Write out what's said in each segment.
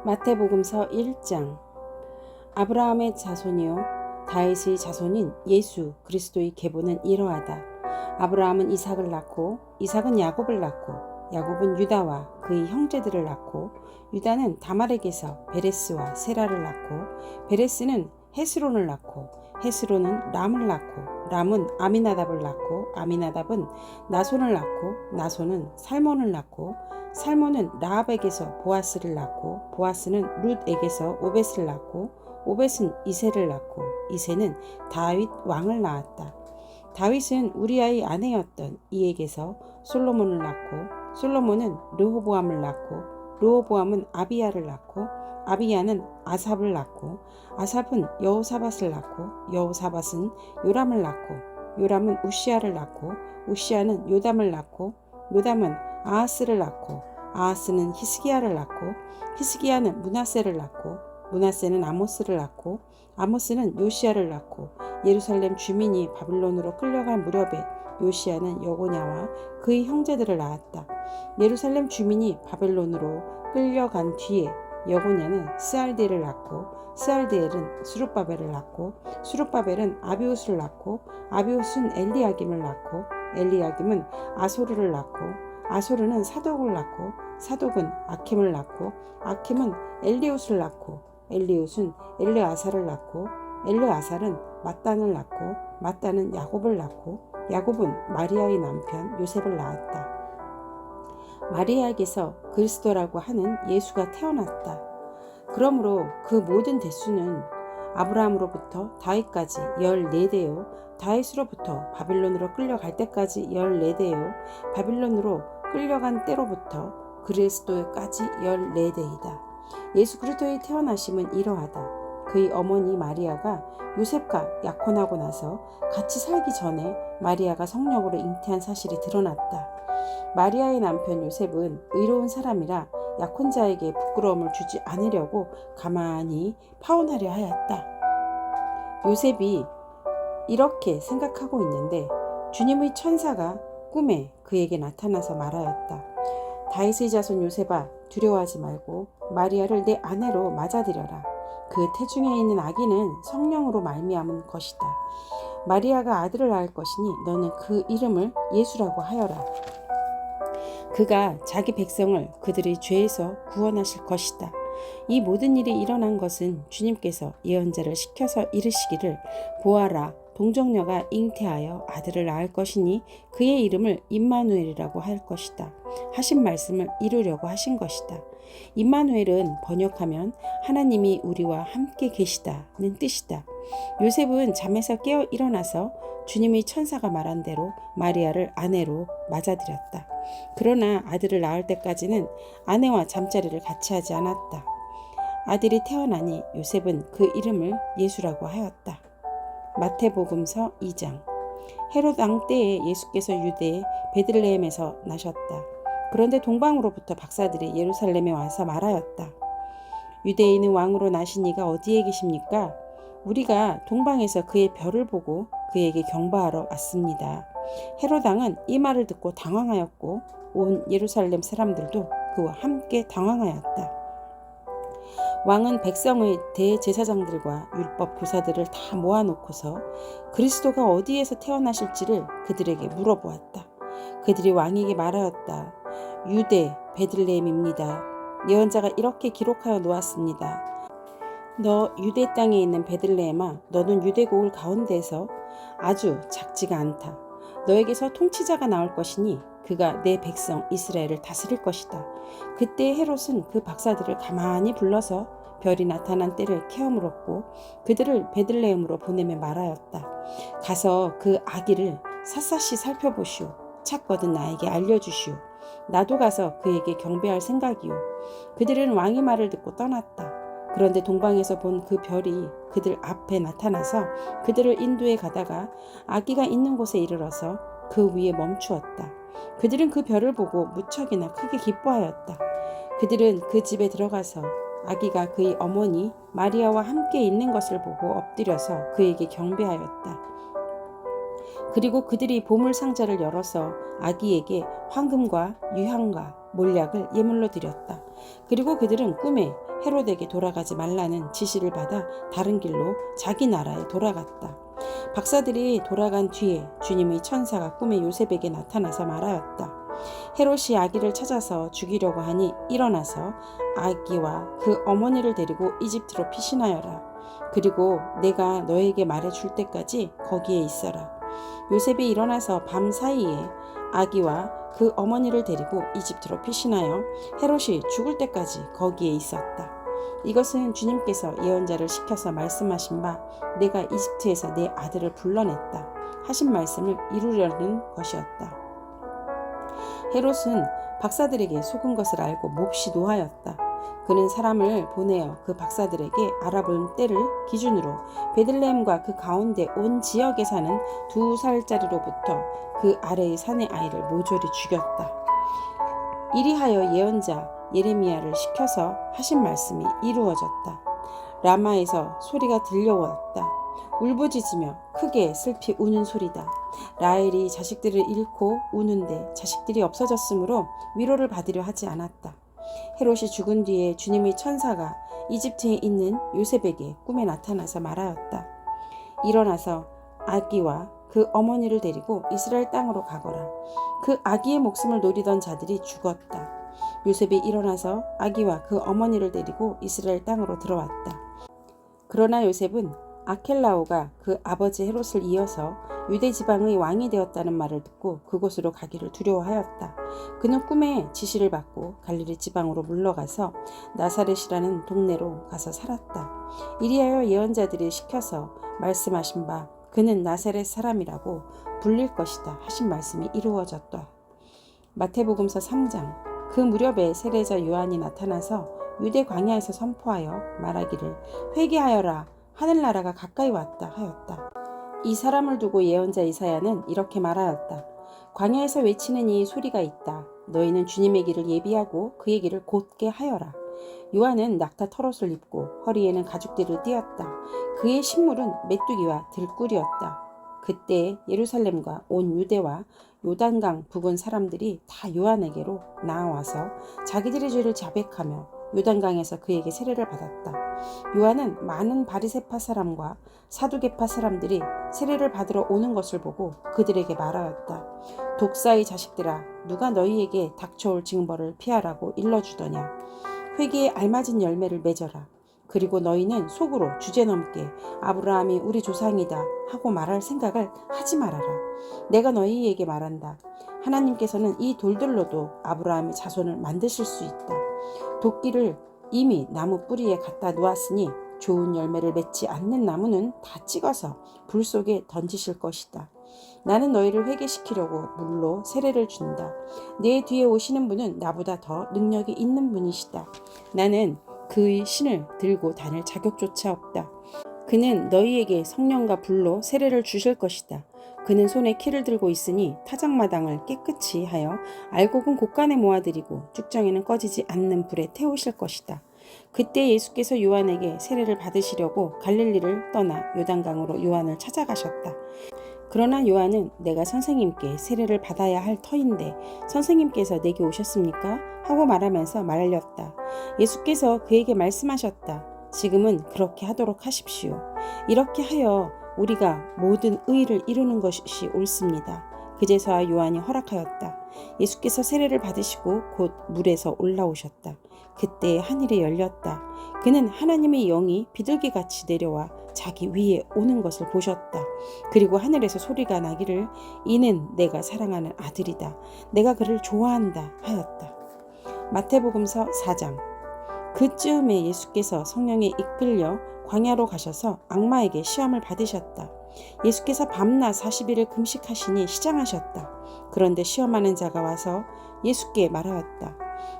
마태복음서 1장. 아브라함의 자손이요 다윗의 자손인 예수 그리스도의 계보는 이러하다. 아브라함은 이삭을 낳고 이삭은 야곱을 낳고 야곱은 유다와 그의 형제들을 낳고 유다는 다말에게서 베레스와 세라를 낳고 베레스는 헤스론을 낳고 헤스론은 람을 낳고 람은 아미나답을 낳고 아미나답은 나손을 낳고 나손은 살몬을 낳고 살몬은 라합에게서 보아스를 낳고 보아스는 룻에게서 오벳을 낳고 오벳은 이새를 낳고 이새는 다윗 왕을 낳았다. 다윗은 우리아의 아내였던 이에게서 솔로몬을 낳고 솔로몬은 르호보암을 낳고 르호보암은 아비야를 낳고 아비야는 아삽을 낳고 아삽은 여호사밧을 낳고 여호사밧은 요람을 낳고 요람은 우시아를 낳고 우시아는 요담을 낳고 요담은 아하스를 낳고 아하스는 히스기야를 낳고 히스기야는 므낫세를 낳고 므낫세는 아모스를 낳고 아모스는 요시야를 낳고 예루살렘 주민이 바빌론으로 끌려갈 무렵에 요시야는 여고냐와 그의 형제들을 낳았다. 예루살렘 주민이 바벨론으로 끌려간 뒤에 여고냐는 스알디엘을 낳고 스알디엘은 수룹바벨을 낳고 수룹바벨은 아비우스를 낳고 아비우스는 엘리야김을 낳고 엘리야김은 아소르를 낳고 아소르는 사독을 낳고 사독은 아킴을 낳고 아킴은 엘리우스를 낳고 엘리우스는 엘르아살을 낳고 엘르아살은 mat단을 낳고 mat단은 야곱을 낳고 야곱은 마리아의 남편 요셉을 낳았다. 마리아에게서 그리스도라고 하는 예수가 태어났다. 그러므로 그 모든 대수는 아브라함으로부터 다윗까지 14대요 다윗으로부터 바빌론으로 끌려갈 때까지 14대요 바빌론으로 끌려간 때로부터 그리스도까지 14대이다. 예수 그리스도의 태어나심은 이러하다. 그의 어머니 마리아가 요셉과 약혼하고 나서 같이 살기 전에 마리아가 성령으로 잉태한 사실이 드러났다. 마리아의 남편 요셉은 의로운 사람이라 약혼자에게 부끄러움을 주지 않으려고 가만히 파혼하려 하였다. 요셉이 이렇게 생각하고 있는데 주님의 천사가 꿈에 그에게 나타나서 말하였다. 다윗의 자손 요셉아, 두려워하지 말고 마리아를 내 아내로 맞아들여라. 그 태중에 있는 아기는 성령으로 말미암은 것이다. 마리아가 아들을 낳을 것이니 너는 그 이름을 예수라고 하여라. 그가 자기 백성을 그들의 죄에서 구원하실 것이다. 이 모든 일이 일어난 것은 주님께서 예언자를 시켜서 이르시기를 보아라, 동정녀가 잉태하여 아들을 낳을 것이니 그의 이름을 임마누엘이라고 할 것이다 하신 말씀을 이루려고 하신 것이다. 임마누엘은 번역하면 하나님이 우리와 함께 계시다는 뜻이다. 요셉은 잠에서 깨어 일어나서 주님의 천사가 말한 대로 마리아를 아내로 맞아들였다. 그러나 아들을 낳을 때까지는 아내와 잠자리를 같이 하지 않았다. 아들이 태어나니 요셉은 그 이름을 예수라고 하였다. 마태복음서 2장. 헤롯 왕 때에 예수께서 유대의 베들레헴에서 나셨다. 그런데 동방으로부터 박사들이 예루살렘에 와서 말하였다. 유대인은 왕으로 나신 이가 어디에 계십니까? 우리가 동방에서 그의 별을 보고 그에게 경배하러 왔습니다. 헤롯 왕은 이 말을 듣고 당황하였고 온 예루살렘 사람들도 그와 함께 당황하였다. 왕은 백성의 대제사장들과 율법 교사들을 다 모아놓고서 그리스도가 어디에서 태어나실지를 그들에게 물어보았다. 그들이 왕에게 말하였다. 유대 베들레헴입니다. 예언자가 이렇게 기록하여 놓았습니다. 너 유대 땅에 있는 베들레헴아, 너는 유대고을 가운데에서 아주 작지가 않다. 너에게서 통치자가 나올 것이니 그가 내 백성 이스라엘을 다스릴 것이다. 그때 헤롯은 그 박사들을 가만히 불러서 별이 나타난 때를 캐어물었고 그들을 베들레헴으로 보내며 말하였다. 가서 그 아기를 샅샅이 살펴보시오. 찾거든 나에게 알려주시오. 나도 가서 그에게 경배할 생각이오. 그들은 왕의 말을 듣고 떠났다. 그런데 동방에서 본 그 별이 그들 앞에 나타나서 그들을 인도해 가다가 아기가 있는 곳에 이르러서 그 위에 멈추었다. 그들은 그 별을 보고 무척이나 크게 기뻐하였다. 그들은 그 집에 들어가서 아기가 그의 어머니 마리아와 함께 있는 것을 보고 엎드려서 그에게 경배하였다. 그리고 그들이 보물 상자를 열어서 아기에게 황금과 유향과 몰약을 예물로 드렸다. 그리고 그들은 꿈에 헤롯에게 돌아가지 말라는 지시를 받아 다른 길로 자기 나라에 돌아갔다. 박사들이 돌아간 뒤에 주님의 천사가 꿈에 요셉에게 나타나서 말하였다. 헤롯이 아기를 찾아서 죽이려고 하니 일어나서 아기와 그 어머니를 데리고 이집트로 피신하여라. 그리고 내가 너에게 말해줄 때까지 거기에 있어라. 요셉이 일어나서 밤 사이에 아기와 그 어머니를 데리고 이집트로 피신하여 헤롯이 죽을 때까지 거기에 있었다. 이것은 주님께서 예언자를 시켜서 말씀하신 바 내가 이집트에서 내 아들을 불러냈다 하신 말씀을 이루려는 것이었다. 헤롯은 박사들에게 속은 것을 알고 몹시 노하였다. 그는 사람을 보내어 그 박사들에게 알아본 때를 기준으로 베들레헴과 그 가운데 온 지역에 사는 2살짜리로부터 그 아래의 산의 아이를 모조리 죽였다. 이리하여 예언자 예레미야를 시켜서 하신 말씀이 이루어졌다. 라마에서 소리가 들려왔다. 울부짖으며 크게 슬피 우는 소리다. 라헬이 자식들을 잃고 우는데 자식들이 없어졌으므로 위로를 받으려 하지 않았다. 헤롯이 죽은 뒤에 주님의 천사가 이집트에 있는 요셉에게 꿈에 나타나서 말하였다. 일어나서 아기와 그 어머니를 데리고 이스라엘 땅으로 가거라. 그 아기의 목숨을 노리던 자들이 죽었다. 요셉이 일어나서 아기와 그 어머니를 데리고 이스라엘 땅으로 들어왔다. 그러나 요셉은 아켈라오가 그 아버지 헤롯을 이어서 유대 지방의 왕이 되었다는 말을 듣고 그곳으로 가기를 두려워하였다. 그는 꿈에 지시를 받고 갈릴리 지방으로 물러가서 나사렛이라는 동네로 가서 살았다. 이리하여 예언자들이 시켜서 말씀하신 바 그는 나사렛 사람이라고 불릴 것이다 하신 말씀이 이루어졌다. 마태복음서 3장. 그 무렵에 세례자 요한이 나타나서 유대 광야에서 선포하여 말하기를 회개하여라 하늘나라가 가까이 왔다 하였다. 이 사람을 두고 예언자 이사야는 이렇게 말하였다. 광야에서 외치는 이 소리가 있다. 너희는 주님의 길을 예비하고 그의 길을 곧게 하여라. 요한은 낙타 털옷을 입고 허리에는 가죽띠를 띠었다. 그의 신물은 메뚜기와 들꿀이었다. 그때 예루살렘과 온 유대와 요단강 부근 사람들이 다 요한에게로 나아와서 자기들의 죄를 자백하며 요단강에서 그에게 세례를 받았다. 요한은 많은 바리새파 사람과 사두개파 사람들이 세례를 받으러 오는 것을 보고 그들에게 말하였다. 독사의 자식들아, 누가 너희에게 닥쳐올 징벌을 피하라고 일러주더냐. 회개에 알맞은 열매를 맺어라. 그리고 너희는 속으로 주제넘게 아브라함이 우리 조상이다 하고 말할 생각을 하지 말아라. 내가 너희에게 말한다. 하나님께서는 이 돌들로도 아브라함의 자손을 만드실 수 있다. 도끼를 이미 나무 뿌리에 갖다 놓았으니 좋은 열매를 맺지 않는 나무는 다 찍어서 불 속에 던지실 것이다. 나는 너희를 회개시키려고 물로 세례를 준다. 내 뒤에 오시는 분은 나보다 더 능력이 있는 분이시다. 나는 그의 신을 들고 다닐 자격조차 없다. 그는 너희에게 성령과 불로 세례를 주실 것이다. 그는 손에 키를 들고 있으니 타작마당을 깨끗이 하여 알곡은 곳간에 모아들이고 쭉정이는 꺼지지 않는 불에 태우실 것이다. 그때 예수께서 요한에게 세례를 받으시려고 갈릴리를 떠나 요단강으로 요한을 찾아가셨다. 그러나 요한은 내가 선생님께 세례를 받아야 할 터인데 선생님께서 내게 오셨습니까? 하고 말하면서 말렸다. 예수께서 그에게 말씀하셨다. 지금은 그렇게 하도록 하십시오. 이렇게 하여 우리가 모든 의를 이루는 것이 옳습니다. 그제서야 요한이 허락하였다. 예수께서 세례를 받으시고 곧 물에서 올라오셨다. 그때 하늘이 열렸다. 그는 하나님의 영이 비둘기같이 내려와 자기 위에 오는 것을 보셨다. 그리고 하늘에서 소리가 나기를 이는 내가 사랑하는 아들이다. 내가 그를 좋아한다 하였다. 마태복음서 4장. 그쯤에 예수께서 성령에 이끌려 광야로 가셔서 악마에게 시험을 받으셨다. 예수께서 밤낮 40일을 금식하시니 시장하셨다. 그런데 시험하는 자가 와서 예수께 말하였다.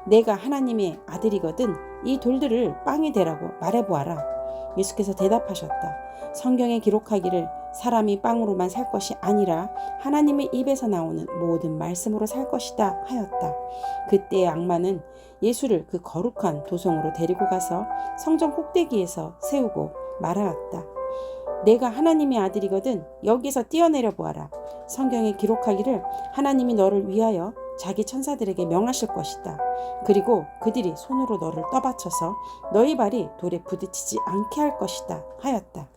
내가 하나님의 아들이거든 이 돌들을 빵이 되라고 말해보아라. 예수께서 대답하셨다. 성경에 기록하기를 사람이 빵으로만 살 것이 아니라 하나님의 입에서 나오는 모든 말씀으로 살 것이다 하였다. 그때 악마는 예수를 그 거룩한 도성으로 데리고 가서 성전 꼭대기에서 세우고 말하였다. 내가 하나님의 아들이거든 여기서 뛰어내려 보아라. 성경에 기록하기를 하나님이 너를 위하여 자기 천사들에게 명하실 것이다. 그리고 그들이 손으로 너를 떠받쳐서 너희 발이 돌에 부딪히지 않게 할 것이다 하였다.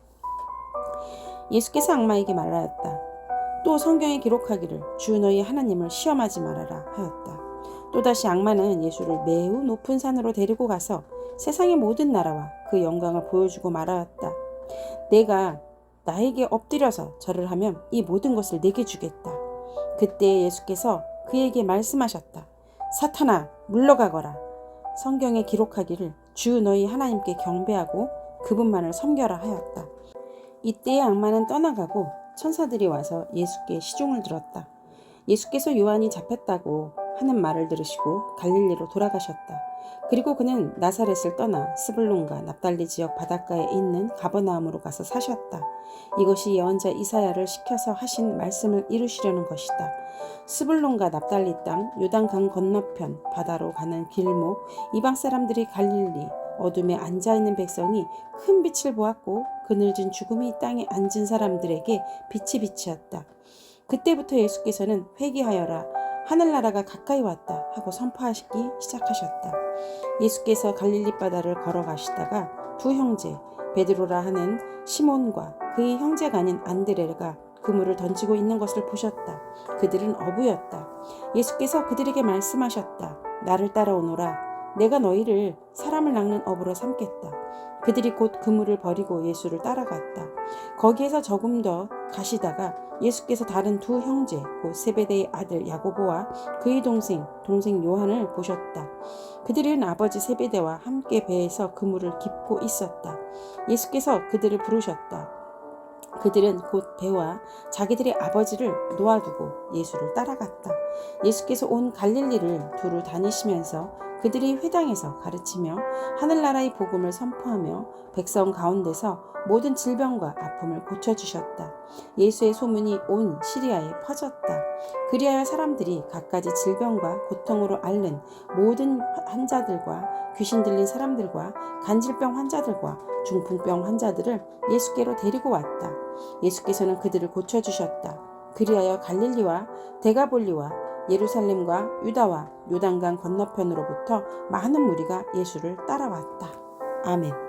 예수께서 악마에게 말하였다. 또 성경에 기록하기를 주 너희 하나님을 시험하지 말아라 하였다. 또다시 악마는 예수를 매우 높은 산으로 데리고 가서 세상의 모든 나라와 그 영광을 보여주고 말하였다. 내가 나에게 엎드려서 절을 하면 이 모든 것을 내게 주겠다. 그때 예수께서 그에게 말씀하셨다. 사탄아, 물러가거라. 성경에 기록하기를 주 너희 하나님께 경배하고 그분만을 섬겨라 하였다. 이때에 악마는 떠나가고 천사들이 와서 예수께 시종을 들었다. 예수께서 요한이 잡혔다고 하는 말을 들으시고 갈릴리로 돌아가셨다. 그리고 그는 나사렛을 떠나 스불론과 납달리 지역 바닷가에 있는 가버나움으로 가서 사셨다. 이것이 예언자 이사야를 시켜서 하신 말씀을 이루시려는 것이다. 스불론과 납달리 땅 요단강 건너편 바다로 가는 길목 이방 사람들이 갈릴리 어둠에 앉아있는 백성이 큰 빛을 보았고 그늘진 죽음이 땅에 앉은 사람들에게 빛이 비치었다. 그때부터 예수께서는 회개하여라 하늘나라가 가까이 왔다 하고 선포하시기 시작하셨다. 예수께서 갈릴리 바다를 걸어가시다가 두 형제 베드로라 하는 시몬과 그의 형제가 아닌 안드레가 그물을 던지고 있는 것을 보셨다. 그들은 어부였다. 예수께서 그들에게 말씀하셨다. 나를 따라오너라. 내가 너희를 사람을 낚는 어부로 삼겠다. 그들이 곧 그물을 버리고 예수를 따라갔다. 거기에서 조금 더 가시다가 예수께서 다른 두 형제 곧 세베대의 아들 야고보와 그의 동생 요한을 보셨다. 그들은 아버지 세베대와 함께 배에서 그물을 깁고 있었다. 예수께서 그들을 부르셨다. 그들은 곧 배와 자기들의 아버지를 놓아두고 예수를 따라갔다. 예수께서 온 갈릴리를 두루 다니시면서 그들이 회당에서 가르치며 하늘나라의 복음을 선포하며 백성 가운데서 모든 질병과 아픔을 고쳐주셨다. 예수의 소문이 온 시리아에 퍼졌다. 그리하여 사람들이 갖가지 질병과 고통으로 앓는 모든 환자들과 귀신 들린 사람들과 간질병 환자들과 중풍병 환자들을 예수께로 데리고 왔다. 예수께서는 그들을 고쳐주셨다. 그리하여 갈릴리와 데가볼리와 예루살렘과 유다와 요단강 건너편으로부터 많은 무리가 예수를 따라왔다. 아멘.